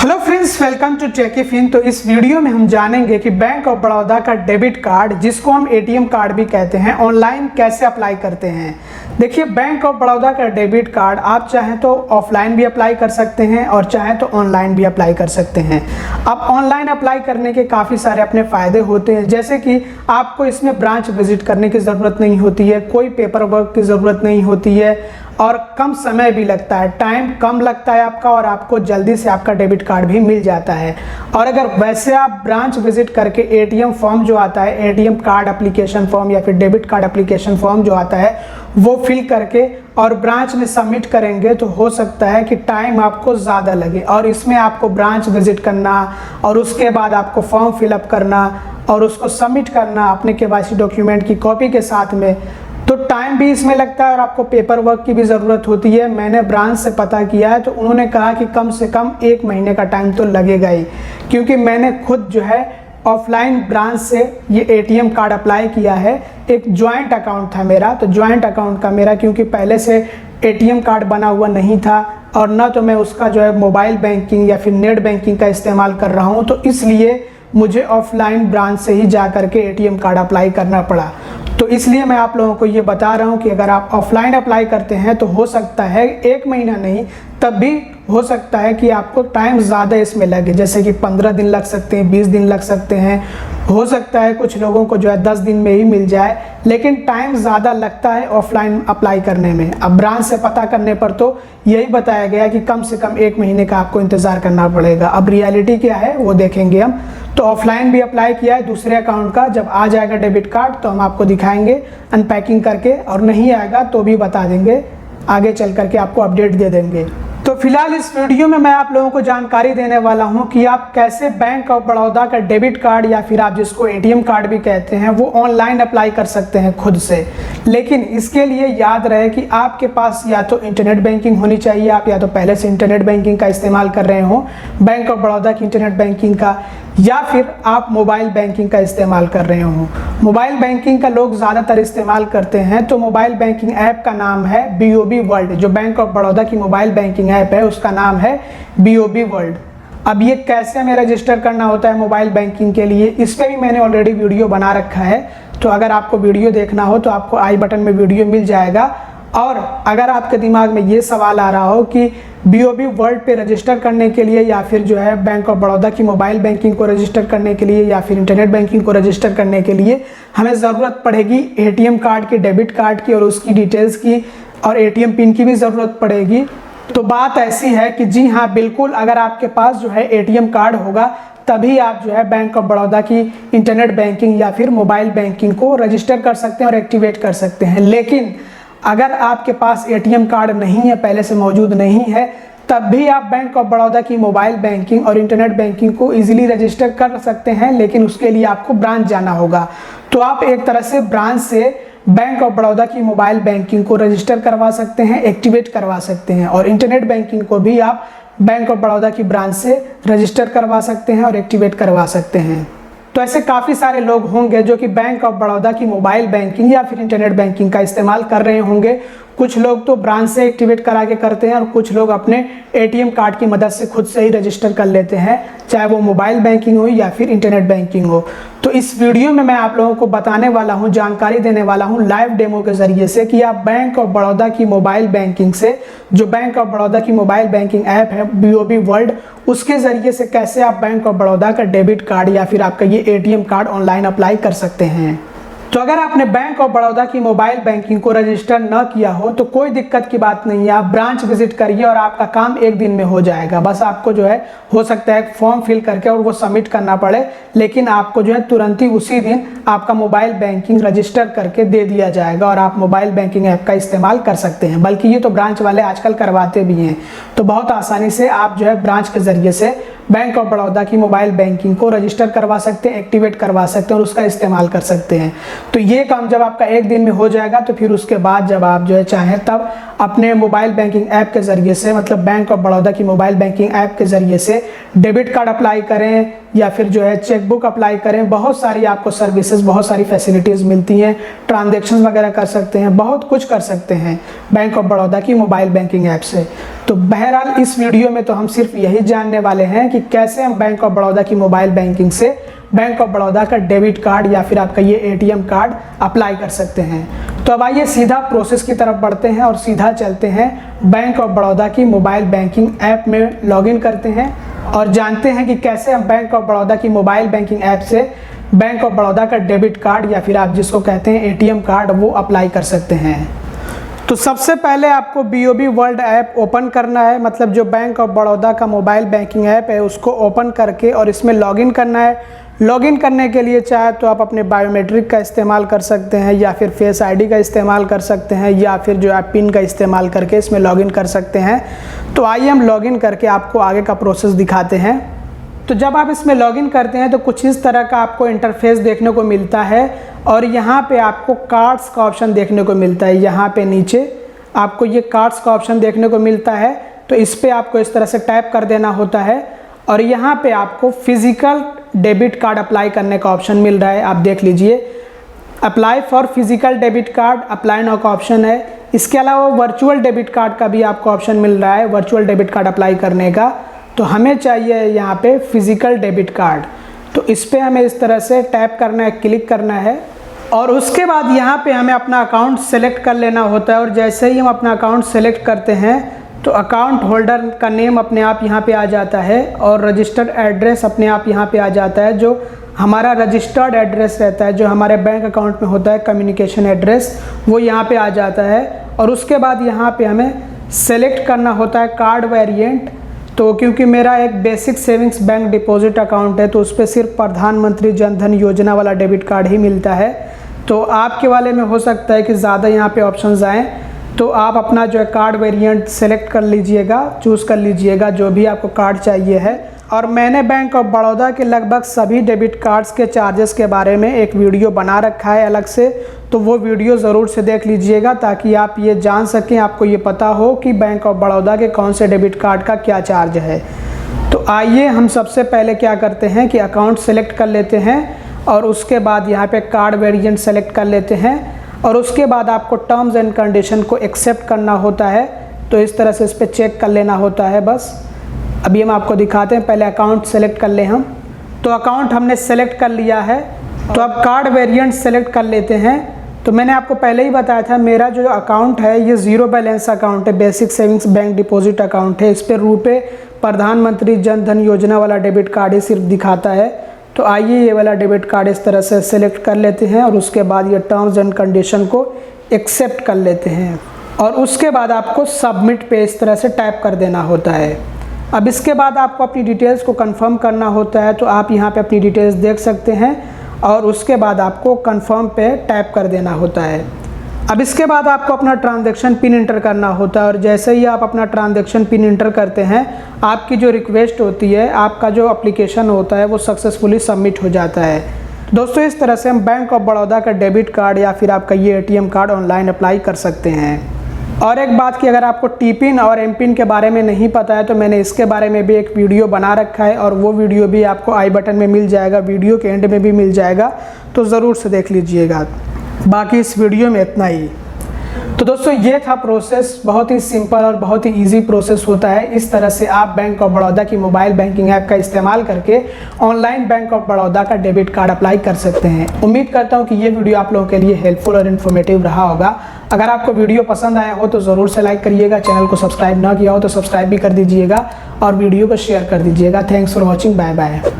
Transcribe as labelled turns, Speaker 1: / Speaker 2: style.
Speaker 1: Hello friends, welcome to Techifin. तो इस video में हम जानेंगे कि बैंक ऑफ बड़ौदा का डेबिट कार्ड, जिसको हम एटीएम कार्ड भी कहते हैं, ऑनलाइन कैसे अप्लाई करते हैं। देखिए, बैंक ऑफ बड़ौदा का डेबिट कार्ड आप चाहें तो ऑफलाइन भी अप्लाई कर सकते हैं और चाहें तो ऑनलाइन भी अप्लाई कर सकते हैं। अब ऑनलाइन अप्लाई करने के काफ़ी सारे अपने फ़ायदे होते हैं, जैसे कि आपको इसमें ब्रांच विजिट करने की ज़रूरत नहीं होती है, कोई पेपर वर्क की ज़रूरत नहीं होती है और कम समय भी लगता है, टाइम कम लगता है आपका और आपको जल्दी से आपका डेबिट कार्ड भी मिल जाता है। और अगर वैसे आप ब्रांच विजिट करके एटीएम फॉर्म जो आता है, एटीएम कार्ड एप्लीकेशन फॉर्म या फिर डेबिट कार्ड एप्लीकेशन फॉर्म जो आता है, वो फिल करके और ब्रांच में सबमिट करेंगे तो हो सकता है कि टाइम आपको ज़्यादा लगे और इसमें आपको ब्रांच विजिट करना और उसके बाद आपको फॉर्म फिलअप करना और उसको सबमिट करना अपने केवाईसी डॉक्यूमेंट की कॉपी के साथ में, तो टाइम भी इसमें लगता है और आपको पेपर वर्क की भी ज़रूरत होती है। मैंने ब्रांच से पता किया है तो उन्होंने कहा कि कम से कम 1 महीने का टाइम तो लगेगा ही, क्योंकि मैंने खुद जो है ऑफलाइन ब्रांच से ये एटीएम कार्ड अप्लाई किया है। एक जॉइंट अकाउंट था मेरा, तो जॉइंट अकाउंट का मेरा, क्योंकि पहले से एटीएम कार्ड बना हुआ नहीं था और न तो मैं उसका जो है मोबाइल बैंकिंग या फिर नेट बैंकिंग का इस्तेमाल कर रहा हूँ, तो इसलिए मुझे ऑफलाइन ब्रांच से ही जा करके एटीएम कार्ड अप्लाई करना पड़ा। तो इसलिए मैं आप लोगों को ये बता रहा हूँ कि अगर आप ऑफलाइन अप्लाई करते हैं तो हो सकता है 1 महीना नहीं, तब भी हो सकता है कि आपको टाइम ज़्यादा इसमें लगे, जैसे कि 15 दिन लग सकते हैं, 20 दिन लग सकते हैं, हो सकता है कुछ लोगों को जो है 10 दिन में ही मिल जाए, लेकिन टाइम ज़्यादा लगता है ऑफलाइन अप्लाई करने में। अब ब्रांच से पता करने पर तो यही बताया गया कि कम से कम 1 महीने का आपको इंतज़ार करना पड़ेगा। अब रियलिटी क्या है वो देखेंगे हम। तो ऑफलाइन भी अप्लाई किया है दूसरे अकाउंट का, जब आ जाएगा डेबिट कार्ड तो हम आपको दिखाएंगे अनपैकिंग करके, और नहीं आएगा तो भी बता देंगे, आगे चल करके आपको अपडेट दे देंगे। तो फिलहाल इस वीडियो में मैं आप लोगों को जानकारी देने वाला हूं कि आप कैसे बैंक ऑफ बड़ौदा का डेबिट कार्ड या फिर आप जिसको एटीएम कार्ड भी कहते हैं वो ऑनलाइन अप्लाई कर सकते हैं खुद से। लेकिन इसके लिए याद रहे कि आपके पास या तो इंटरनेट बैंकिंग होनी चाहिए, आप या तो पहले से इंटरनेट बैंकिंग का इस्तेमाल कर रहे हो, बैंक ऑफ बड़ौदा की इंटरनेट बैंकिंग का, या फिर आप मोबाइल बैंकिंग का इस्तेमाल कर रहे हो। मोबाइल बैंकिंग का लोग ज़्यादातर इस्तेमाल करते हैं, तो मोबाइल बैंकिंग ऐप का नाम है BOB वर्ल्ड। जो बैंक ऑफ बड़ौदा की मोबाइल बैंकिंग ऐप है उसका नाम है BOB वर्ल्ड। अब ये कैसे हमें रजिस्टर करना होता है मोबाइल बैंकिंग के लिए, इस पर भी मैंने ऑलरेडी वीडियो बना रखा है, तो अगर आपको वीडियो देखना हो तो आपको आई बटन में वीडियो मिल जाएगा। और अगर आपके दिमाग में ये सवाल आ रहा हो कि BOB वर्ल्ड पे रजिस्टर करने के लिए या फिर जो है बैंक ऑफ बड़ौदा की मोबाइल बैंकिंग को रजिस्टर करने के लिए या फिर इंटरनेट बैंकिंग को रजिस्टर करने के लिए हमें ज़रूरत पड़ेगी एटीएम कार्ड की, डेबिट कार्ड की और उसकी डिटेल्स की, और एटीएम पिन की भी ज़रूरत पड़ेगी, तो बात ऐसी है कि जी हाँ, बिल्कुल, अगर आपके पास जो है एटीएम कार्ड होगा तभी आप जो है बैंक ऑफ बड़ौदा की इंटरनेट बैंकिंग या फिर मोबाइल बैंकिंग को रजिस्टर कर सकते हैं और एक्टिवेट कर सकते हैं। लेकिन अगर आपके पास एटीएम कार्ड नहीं है, पहले से मौजूद नहीं है, तब भी आप बैंक ऑफ बड़ौदा की मोबाइल बैंकिंग और इंटरनेट बैंकिंग को इजीली रजिस्टर कर सकते हैं, लेकिन उसके लिए आपको ब्रांच जाना होगा। तो आप एक तरह से ब्रांच से बैंक ऑफ बड़ौदा की मोबाइल बैंकिंग को रजिस्टर करवा सकते हैं, एक्टिवेट करवा सकते हैं, और इंटरनेट बैंकिंग को भी आप बैंक ऑफ बड़ौदा की ब्रांच से रजिस्टर करवा सकते हैं और एक्टिवेट करवा सकते हैं। तो ऐसे काफ़ी सारे लोग होंगे जो कि बैंक ऑफ बड़ौदा की मोबाइल बैंकिंग या फिर इंटरनेट बैंकिंग का इस्तेमाल कर रहे होंगे। कुछ लोग तो ब्रांच से एक्टिवेट करा के करते हैं और कुछ लोग अपने एटीएम कार्ड की मदद से खुद से ही रजिस्टर कर लेते हैं, चाहे वो मोबाइल बैंकिंग हो या फिर इंटरनेट बैंकिंग हो। तो इस वीडियो में मैं आप लोगों को बताने वाला हूं, जानकारी देने वाला हूं लाइव डेमो के जरिए से कि आप बैंक ऑफ बड़ौदा की मोबाइल बैंकिंग से, जो बैंक ऑफ बड़ौदा की मोबाइल बैंकिंग ऐप है BOB वर्ल्ड, उसके जरिए से कैसे आप बैंक ऑफ बड़ौदा का डेबिट कार्ड या फिर आपका ये एटीएम कार्ड ऑनलाइन अप्लाई कर सकते हैं। तो अगर आपने बैंक ऑफ बड़ौदा की मोबाइल बैंकिंग को रजिस्टर न किया हो तो कोई दिक्कत की बात नहीं है, आप ब्रांच विजिट करिए और आपका काम 1 दिन में हो जाएगा। बस आपको जो है हो सकता है फॉर्म फिल करके और वो सबमिट करना पड़े, लेकिन आपको जो है तुरंत ही उसी दिन आपका मोबाइल बैंकिंग रजिस्टर करके दे दिया जाएगा और आप मोबाइल बैंकिंग ऐप का इस्तेमाल कर सकते हैं। बल्कि ये तो ब्रांच वाले आजकल करवाते भी हैं, तो बहुत आसानी से आप जो है ब्रांच के जरिए से बैंक ऑफ बड़ौदा की मोबाइल बैंकिंग को रजिस्टर करवा सकते हैं, एक्टिवेट करवा सकते हैं और उसका इस्तेमाल कर सकते हैं। तो ये काम जब आपका 1 दिन में हो जाएगा तो फिर उसके बाद जब आप जो है चाहें तब अपने मोबाइल बैंकिंग ऐप के जरिए से, मतलब बैंक ऑफ बड़ौदा की मोबाइल बैंकिंग ऐप के जरिए से डेबिट कार्ड अप्लाई करें या फिर जो है चेकबुक अप्लाई करें। बहुत सारी आपको सर्विसेज, बहुत सारी फैसिलिटीज़ मिलती हैं, ट्रांजैक्शन वगैरह कर सकते हैं, बहुत कुछ कर सकते हैं बैंक ऑफ बड़ौदा की मोबाइल बैंकिंग ऐप से। तो बहरहाल इस वीडियो में तो हम सिर्फ यही जानने वाले हैं कि कैसे हम बैंक ऑफ बड़ौदा की मोबाइल बैंकिंग से बैंक ऑफ बड़ौदा का डेबिट कार्ड या फिर आपका ये एटीएम कार्ड अप्लाई कर सकते हैं। तो अब आइए सीधा प्रोसेस की तरफ बढ़ते हैं और सीधा चलते हैं बैंक ऑफ बड़ौदा की मोबाइल बैंकिंग ऐप में लॉगिन करते हैं और जानते हैं कि कैसे हम बैंक ऑफ बड़ौदा की मोबाइल बैंकिंग ऐप से बैंक ऑफ बड़ौदा का डेबिट कार्ड या फिर आप जिसको कहते हैं एटीएम कार्ड वो अप्लाई कर सकते हैं। तो सबसे पहले आपको BOB वर्ल्ड ऐप ओपन करना है, मतलब जो बैंक ऑफ बड़ौदा का मोबाइल बैंकिंग ऐप है उसको ओपन करके और इसमें लॉगिन करना है। लॉगिन करने के लिए चाहे तो आप अपने बायोमेट्रिक का इस्तेमाल कर सकते हैं या फिर फेस आईडी का इस्तेमाल कर सकते हैं या फिर जो आप पिन का इस्तेमाल करके इसमें लॉगिन कर सकते हैं। तो आइए हम लॉगिन करके आपको आगे का प्रोसेस दिखाते हैं। तो जब आप इसमें लॉगिन करते हैं तो कुछ इस तरह का आपको इंटरफेस देखने को मिलता है और यहाँ पे आपको कार्ड्स का ऑप्शन देखने को मिलता है। यहाँ पे नीचे आपको ये कार्ड्स का ऑप्शन देखने को मिलता है, तो इस पर आपको इस तरह से टैप कर देना होता है और यहाँ पे आपको फिजिकल डेबिट कार्ड अप्लाई करने का ऑप्शन मिल रहा है। आप देख लीजिए, apply for physical debit card apply now का ऑप्शन है। इसके अलावा वर्चुअल डेबिट कार्ड का भी आपको ऑप्शन मिल रहा है, वर्चुअल डेबिट कार्ड अप्लाई करने का। तो हमें चाहिए यहाँ पे फिजिकल डेबिट कार्ड, तो इस पर हमें इस तरह से टैप करना है, क्लिक करना है और उसके बाद यहाँ पे हमें अपना अकाउंट सेलेक्ट कर लेना होता है। और जैसे ही हम अपना अकाउंट सेलेक्ट करते हैं तो अकाउंट होल्डर का नेम अपने आप यहाँ पे आ जाता है और रजिस्टर्ड एड्रेस अपने आप यहाँ पे आ जाता है। जो हमारा रजिस्टर्ड एड्रेस रहता है, जो हमारे बैंक अकाउंट में होता है कम्युनिकेशन एड्रेस, वो यहाँ पे आ जाता है। और उसके बाद यहाँ पे हमें सेलेक्ट करना होता है कार्ड वेरिएंट। तो क्योंकि मेरा एक basic savings bank deposit account है तो उस पर सिर्फ प्रधानमंत्री जन धन योजना वाला डेबिट कार्ड ही मिलता है। तो आपके वाले में हो सकता है कि ज़्यादा यहाँ पे ऑप्शंस आएँ, तो आप अपना जो है कार्ड वेरिएंट सेलेक्ट कर लीजिएगा, चूज़ कर लीजिएगा जो भी आपको कार्ड चाहिए है। और मैंने बैंक ऑफ बड़ौदा के लगभग सभी डेबिट कार्ड्स के चार्जेस के बारे में एक वीडियो बना रखा है अलग से, तो वो वीडियो ज़रूर से देख लीजिएगा ताकि आप ये जान सकें, आपको ये पता हो कि बैंक ऑफ बड़ौदा के कौन से डेबिट कार्ड का क्या चार्ज है। तो आइए हम सबसे पहले क्या करते हैं कि अकाउंट सेलेक्ट कर लेते हैं और उसके बाद यहाँ पे कार्ड वेरिएंट सेलेक्ट कर लेते हैं और उसके बाद आपको टर्म्स एंड कंडीशन को एक्सेप्ट करना होता है। तो इस तरह से इस पर चेक कर लेना होता है बस। अभी हम आपको दिखाते हैं, पहले अकाउंट सेलेक्ट कर लें हम। तो अकाउंट हमने सेलेक्ट कर लिया है, तो अब कार्ड वेरिएंट सेलेक्ट कर लेते हैं। तो मैंने आपको पहले ही बताया था मेरा जो अकाउंट है ये ज़ीरो बैलेंस अकाउंट है, basic savings bank deposit account है। इस पर रुपये प्रधानमंत्री जन धन योजना वाला डेबिट कार्ड ही सिर्फ दिखाता है। तो आइए ये वाला डेबिट कार्ड इस तरह से सेलेक्ट कर लेते हैं और उसके बाद ये टर्म्स एंड कंडीशन को एक्सेप्ट कर लेते हैं और उसके बाद आपको सबमिट पे इस तरह से टैप कर देना होता है। अब इसके बाद आपको अपनी डिटेल्स को कंफर्म करना होता है, तो आप यहाँ पे अपनी डिटेल्स देख सकते हैं और उसके बाद आपको कंफर्म पे टैप कर देना होता है। अब इसके बाद आपको अपना ट्रांजैक्शन पिन इंटर करना होता है और जैसे ही आप अपना ट्रांजैक्शन पिन इंटर करते हैं आपकी जो रिक्वेस्ट होती है, आपका जो एप्लीकेशन होता है वो सक्सेसफुली सबमिट हो जाता है। दोस्तों इस तरह से हम बैंक ऑफ बड़ौदा का डेबिट कार्ड या फिर आपका ये एटीएम कार्ड ऑनलाइन अप्लाई कर सकते हैं। और एक बात कि अगर आपको टी पिन और एम पिन के बारे में नहीं पता है तो मैंने इसके बारे में भी एक वीडियो बना रखा है और वो वीडियो भी आपको आई बटन में मिल जाएगा, वीडियो के एंड में भी मिल जाएगा, तो ज़रूर से देख लीजिएगा। बाकी इस वीडियो में इतना ही। तो दोस्तों ये था प्रोसेस, बहुत ही सिंपल और बहुत ही इजी प्रोसेस होता है। इस तरह से आप बैंक ऑफ बड़ौदा की मोबाइल बैंकिंग ऐप का इस्तेमाल करके ऑनलाइन बैंक ऑफ बड़ौदा का डेबिट कार्ड अप्लाई कर सकते हैं। उम्मीद करता हूँ कि ये वीडियो आप लोगों के लिए हेल्पफुल और इन्फॉर्मेटिव रहा होगा। अगर आपको वीडियो पसंद आया हो तो ज़रूर से लाइक करिएगा, चैनल को सब्सक्राइब ना किया हो तो सब्सक्राइब भी कर दीजिएगा और वीडियो को शेयर कर दीजिएगा। Thanks for watching, bye bye.